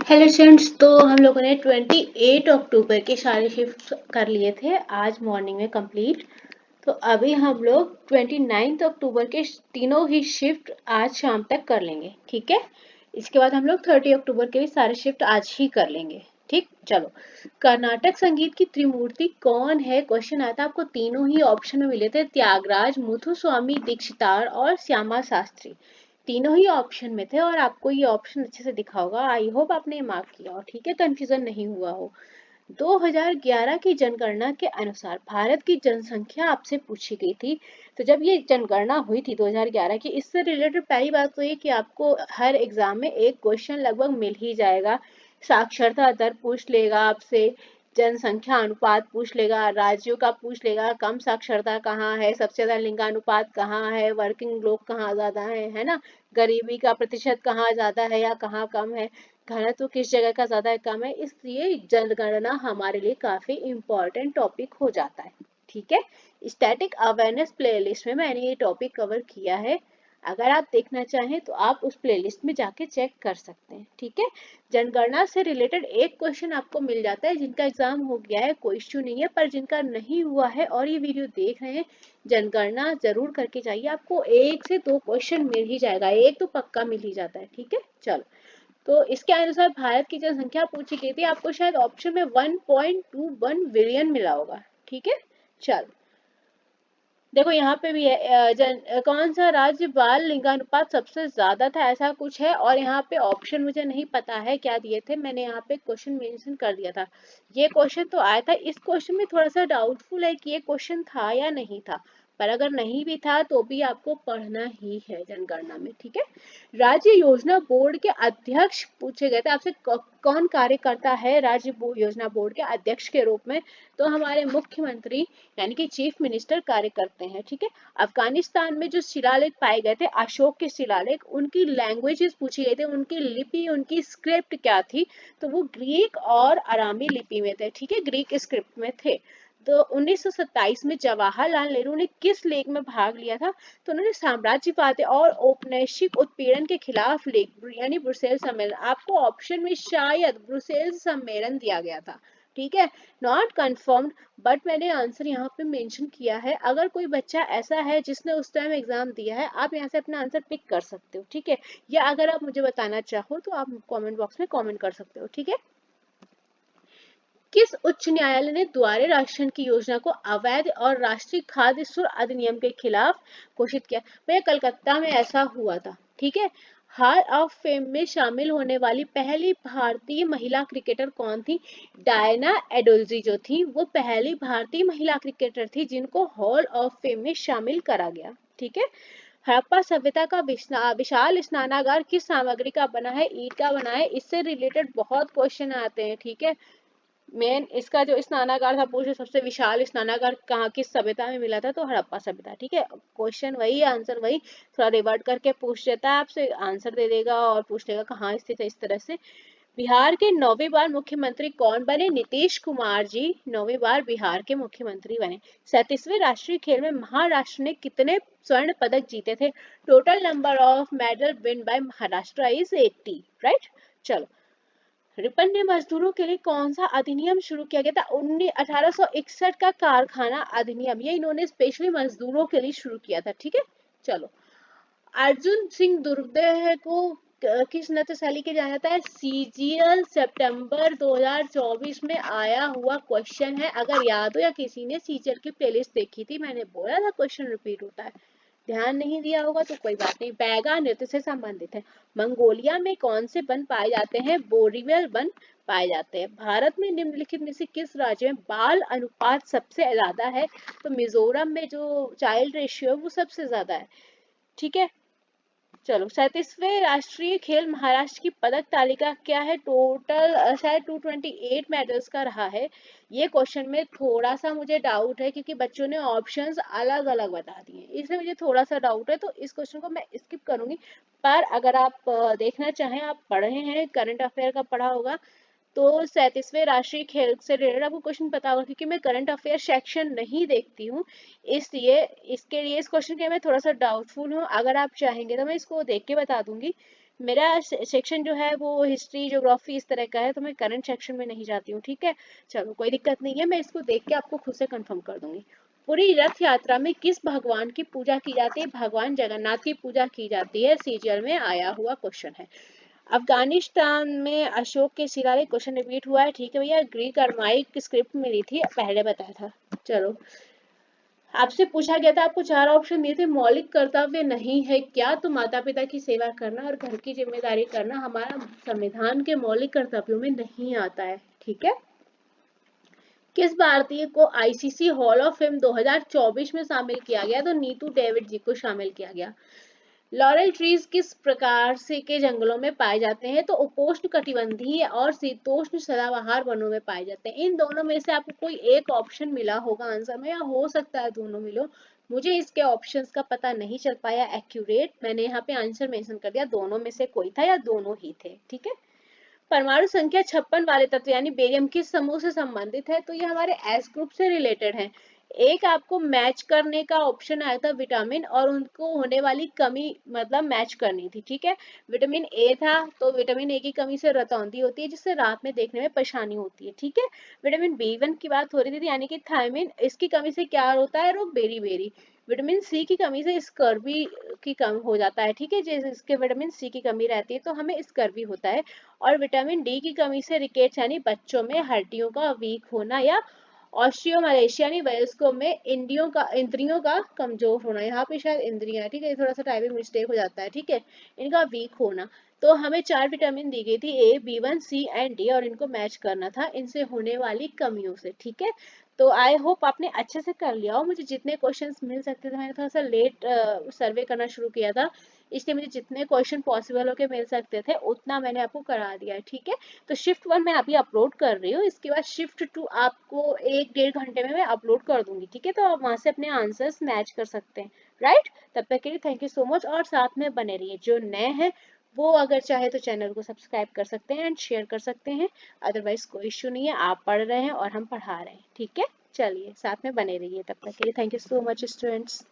Hello students, तो हम लोगों ने 28 अक्टूबर के सारे शिफ्ट कर लिए थे आज मॉर्निंग में कंप्लीट। तो अभी हम लोग 29 अक्टूबर के तीनों ही शिफ्ट आज शाम तक कर लेंगे, ठीक है। इसके बाद हम लोग 30 अक्टूबर के भी सारे शिफ्ट आज ही कर लेंगे, ठीक। चलो, कर्नाटक संगीत की त्रिमूर्ति कौन है? क्वेश्चन आया था आपको, तीनों ही ऑप्शन में मिले थे, त्यागराज, मुथुस्वामी दीक्षितार और श्यामा शास्त्री। तीनों ही ऑप्शन में थे और आपको ये ऑप्शन अच्छे से दिखा होगा। आई होप आपने मार्क किया हो, ठीक है, कंफ्यूजन नहीं हुआ हो। 2011 की जनगणना के अनुसार भारत की जनसंख्या आपसे पूछी गई थी। तो जब ये जनगणना हुई थी 2011 की, इससे रिलेटेड पहली बात तो ये कि आपको हर एग्जाम में एक क्वेश्चन लगभग मिल ही जाएगा। साक्षरता दर पूछ लेगा आपसे, जनसंख्या अनुपात पूछ लेगा, राज्यों का पूछ लेगा, कम साक्षरता कहाँ है, सबसे ज्यादा लिंगानुपात कहाँ है, वर्किंग लोग कहाँ ज्यादा है ना, गरीबी का प्रतिशत कहाँ ज्यादा है या कहाँ कम है, घनत्व किस जगह का ज्यादा है कम है। इसलिए जनगणना हमारे लिए काफी इंपॉर्टेंट टॉपिक हो जाता है, ठीक है। स्टैटिक अवेयरनेस प्लेलिस्ट में मैंने ये टॉपिक कवर किया है। अगर आप देखना चाहें तो आप उस प्लेलिस्ट में जाके चेक कर सकते हैं, ठीक है। जनगणना से रिलेटेड एक क्वेश्चन आपको मिल जाता है, जिनका एग्जाम हो गया है कोई इश्यू नहीं है, पर जिनका नहीं हुआ है और ये वीडियो देख रहे हैं, जनगणना जरूर करके जाइए, आपको 1 से 2 क्वेश्चन मिल ही जाएगा, एक तो पक्का मिल ही जाता है, ठीक है। चलो, तो इसके अनुसार भारत की जनसंख्या पूछी गई थी, आपको शायद ऑप्शन में 1.21 बिलियन मिला होगा, ठीक है। चलो, देखो यहाँ पे भी है, कौन सा राज्य बाल लिंगानुपात सबसे ज्यादा था, ऐसा कुछ है। और यहाँ पे ऑप्शन मुझे नहीं पता है क्या दिए थे, मैंने यहाँ पे क्वेश्चन मेंशन कर दिया था। ये क्वेश्चन तो आया था, इस क्वेश्चन में थोड़ा सा डाउटफुल है कि ये क्वेश्चन था या नहीं था, पर अगर नहीं भी था तो भी आपको पढ़ना ही है जनगणना में, ठीक है। राज्य योजना बोर्ड के अध्यक्ष पूछे गए थे आपसे, कौन कार्य करता है राज्य योजना बोर्ड के अध्यक्ष के रूप में? तो हमारे मुख्यमंत्री यानी कि चीफ मिनिस्टर कार्य करते हैं, ठीक है। अफगानिस्तान में जो शिलालेख पाए गए थे, अशोक के शिलालेख, उनकी लैंग्वेजेस पूछी गई थी, उनकी लिपि, उनकी स्क्रिप्ट क्या थी? तो वो ग्रीक और अरामी लिपि में थे, ठीक है, ग्रीक स्क्रिप्ट में थे। तो 1927 में जवाहरलाल नेहरू ने किस लेख में भाग लिया था? तो उन्होंने साम्राज्यवाद और औपनिवेशिक उत्पीड़न के खिलाफ लेख यानी ब्रुसेल्स सम्मेलन, आपको ऑप्शन में शायद ब्रुसेल्स सम्मेलन दिया गया था, ठीक है। नॉट कंफर्म्ड, बट मैंने आंसर यहाँ पे मेंशन किया है। अगर कोई बच्चा ऐसा है जिसने उस टाइम एग्जाम दिया है, आप यहाँ से अपना आंसर पिक कर सकते हो, ठीक है। या अगर आप मुझे बताना चाहो तो आप कमेंट बॉक्स में कमेंट कर सकते हो, ठीक है। किस उच्च न्यायालय ने द्वारे राशन की योजना को अवैध और राष्ट्रीय खाद्य सुरक्षा अधिनियम के खिलाफ घोषित किया? भैया कलकत्ता में ऐसा हुआ था, ठीक है। हॉल ऑफ फेम में शामिल होने वाली पहली भारतीय महिला क्रिकेटर कौन थी? डायना एडोल्जी जो थी, वो पहली भारतीय महिला क्रिकेटर थी जिनको हॉल ऑफ फेम में शामिल करा गया, ठीक है। हड़प्पा सभ्यता का विशाल स्नानागार किस सामग्री का बना है? ईंट का बना है। इससे रिलेटेड बहुत क्वेश्चन आते हैं, ठीक है। मेन इसका जो स्नानागार था, पूछे सबसे विशाल स्नानागार कहाँ किस सभ्यता में मिला था? तो हड़प्पा सभ्यता, ठीक है। क्वेश्चन वही, आंसर वही, थोड़ा रिवर्ट करके पूछ देता है आपसे, आंसर दे देगा और पूछ लेगा कहाँ स्थित है, इस तरह से। बिहार के 9वीं बार मुख्यमंत्री कौन बने? नीतीश कुमार जी 9वीं बार बिहार के मुख्यमंत्री बने। 37वें राष्ट्रीय खेल में महाराष्ट्र ने कितने स्वर्ण पदक जीते थे? Total number of medal win bye Maharashtra is 80, right. चलो, रिपन मजदूरों के लिए कौन सा अधिनियम शुरू किया गया था? 1861 का कारखाना अधिनियम, ये इन्होंने स्पेशली मजदूरों के लिए शुरू किया था, ठीक है। चलो, अर्जुन सिंह दुर्गदेह को किस नृत्य शैली के जाना जाता है? सीजीएल सितंबर 2024 में आया हुआ क्वेश्चन है, अगर याद हो या किसी ने सीजीएल की प्लेलिस्ट देखी थी, मैंने बोला था क्वेश्चन रिपीट होता है, ध्यान नहीं दिया होगा तो कोई बात नहीं। बैगा नृत्य से संबंधित है। मंगोलिया में कौन से वन पाए जाते हैं? बोरीवल वन पाए जाते हैं। भारत में निम्नलिखित में से किस राज्य में बाल अनुपात सबसे ज्यादा है? तो मिजोरम में जो चाइल्ड रेशियो है वो सबसे ज्यादा है, ठीक है। चलो, 37वें राष्ट्रीय खेल महाराष्ट्र की पदक तालिका क्या है? टोटल शायद 228 मेडल्स का रहा है। ये क्वेश्चन में थोड़ा सा मुझे डाउट है, क्योंकि बच्चों ने ऑप्शंस अलग अलग बता दिए, इसमें मुझे थोड़ा सा डाउट है, तो इस क्वेश्चन को मैं स्किप करूंगी। पर अगर आप देखना चाहें, आप पढ़े हैं, करंट अफेयर का पढ़ा होगा, तो 37वें राष्ट्रीय खेल से रिलेटेड आपको क्वेश्चन पता होगा, क्योंकि मैं करंट अफेयर सेक्शन नहीं देखती हूँ, इसलिए इसके लिए इस क्वेश्चन के मैं थोड़ा सा डाउटफुल हूँ। अगर आप चाहेंगे तो मैं इसको देख के बता दूंगी, मेरा सेक्शन जो है वो हिस्ट्री ज्योग्राफी इस तरह का है, तो मैं करंट सेक्शन में नहीं जाती हूँ, ठीक है। चलो कोई दिक्कत नहीं है, मैं इसको देख के आपको खुद से कंफर्म कर दूंगी। पूरी रथ यात्रा में किस भगवान की पूजा की जाती है? भगवान जगन्नाथ की पूजा की जाती है, सीजीएल में आया हुआ क्वेश्चन है। अफगानिस्तान में अशोक के शिलालेख, क्वेश्चन रिपीट हुआ है, ठीक है भैया। ग्रीक अरमाइक स्क्रिप्ट मिली थी, पहले बताया था। चलो, आपसे पूछा गया था, आपको 4 ऑप्शन दिए थे, मौलिक कर्तव्य नहीं है क्या? तो माता पिता की सेवा करना और घर की जिम्मेदारी करना हमारा संविधान के मौलिक कर्तव्यों में नहीं आता है, ठीक है। किस भारतीय को आईसीसी हॉल ऑफ फेम 2024 में शामिल किया गया? तो नीतू डेविड जी को शामिल किया गया। लॉरेल ट्रीज किस प्रकार से के जंगलों में पाए जाते हैं? तो उपोष्ण कटिबंधीय और शीतोष्ण सदाबहार वनों में पाए जाते हैं। इन दोनों में से आपको कोई एक ऑप्शन मिला होगा आंसर में, या हो सकता है दोनों मिलो, मुझे इसके ऑप्शंस का पता नहीं चल पाया एक्यूरेट। मैंने यहाँ पे आंसर मेंशन कर दिया, दोनों में से कोई था या दोनों ही थे, ठीक है। परमाणु संख्या 56 वाले तत्व यानी बेरियम किस समूह से संबंधित है? तो ये हमारे एस ग्रुप से रिलेटेड है। एक आपको मैच करने का ऑप्शन आया था विटामिन, और उनको होने वाली कमी मतलब मैच करनी थी, ठीक है। विटामिन ए था, तो विटामिन ए की कमी से रतौंधी होती है, जिससे रात में देखने में परेशानी होती है, ठीक है। विटामिन बी1 की बात हो रही थी, यानी कि थायमिन, इसकी कमी से क्या होता है? रोग बेरी बेरी। विटामिन सी की कमी से स्कर्वी की कम हो जाता है, ठीक है। जिसके विटामिन सी की कमी रहती है तो हमें स्कर्वी होता है। और विटामिन डी की कमी से रिकेट्स यानी बच्चों में हड्डियों का वीक होना, या ऑस्टियोमलेशिया यानी वयस्कों में इंद्रियों का कमजोर होना। यहाँ पे शायद इंद्रियां, ठीक है, थोड़ा सा टाइपिंग मिस्टेक हो जाता है, ठीक है, इनका वीक होना। तो हमें 4 विटामिन दी गई थी, ए बी1 सी एंड डी, और इनको मैच करना था इनसे होने वाली कमियों से, ठीक है। तो आई होप आपने अच्छे से कर लिया हो। मुझे जितने क्वेश्चंस मिल सकते थे, मैंने थोड़ा सा लेट सर्वे करना शुरू किया था, इसलिए मुझे जितने क्वेश्चन पॉसिबल हो के मिल सकते थे उतना मैंने आपको करा दिया है, ठीक है। तो शिफ्ट 1 मैं अभी अपलोड कर रही हूँ, इसके बाद शिफ्ट 2 आपको 1-1.5 घंटे में मैं अपलोड कर दूंगी, ठीक है। तो आप वहां से अपने आंसर्स मैच कर सकते हैं, राइट। तब तक के लिए थैंक यू सो मच, और साथ में बने रहिए। जो नए हैं वो अगर चाहे तो चैनल को सब्सक्राइब कर सकते हैं एंड शेयर कर सकते हैं, अदरवाइज कोई इश्यू नहीं है, आप पढ़ रहे हैं और हम पढ़ा रहे हैं, ठीक है। चलिए साथ में बने रहिए, तब तक के लिए thank you so much students.